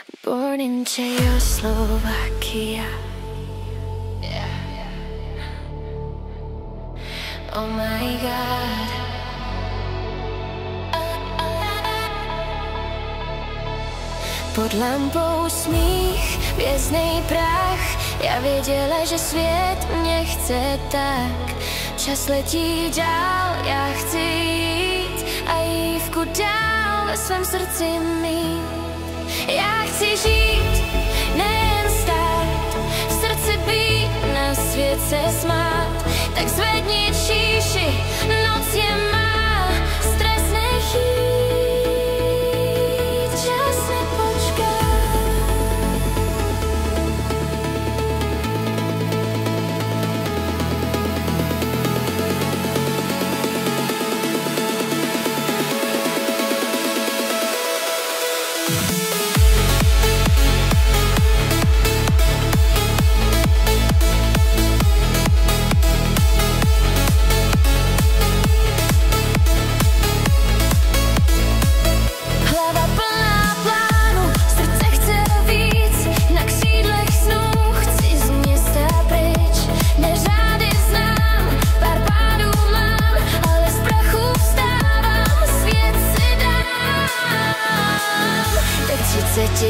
Born in Czechoslovakia. Oh my God. Pod lampou smích, věznej prach. Já věděla, že svět mě chce tak. Čas letí dál, já chci jít a jívku dál ve svém srdci mít. Já chci žít, nejen stát, v srdci být, na svět se smát. Tak zvedni číši, noc je má, stres nech jít, čas nepočká.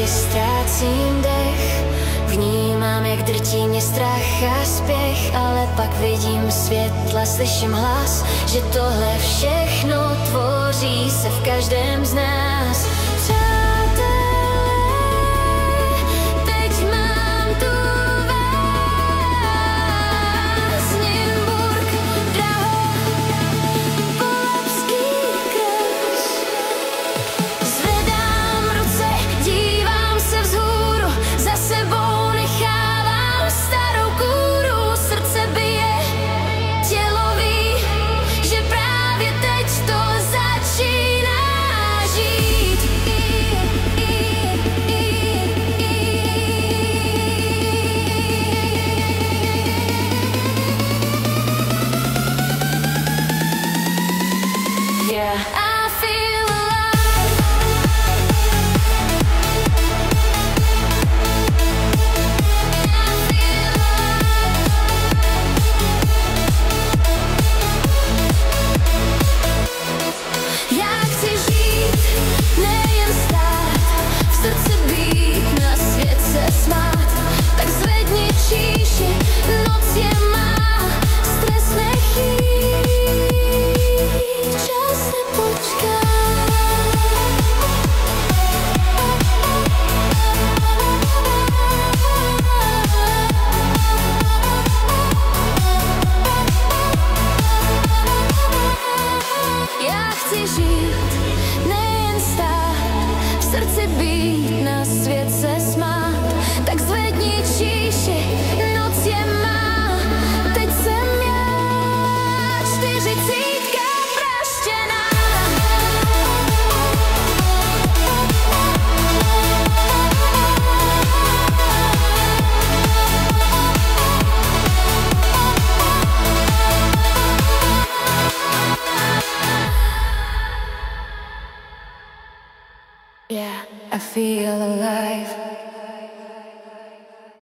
Ztrácím dech, vnímám, jak drtí mě strach a spěch, ale pak vidím světla, slyším hlas, že tohle všechno tvoří se v každém z nás. Yeah, I feel alive.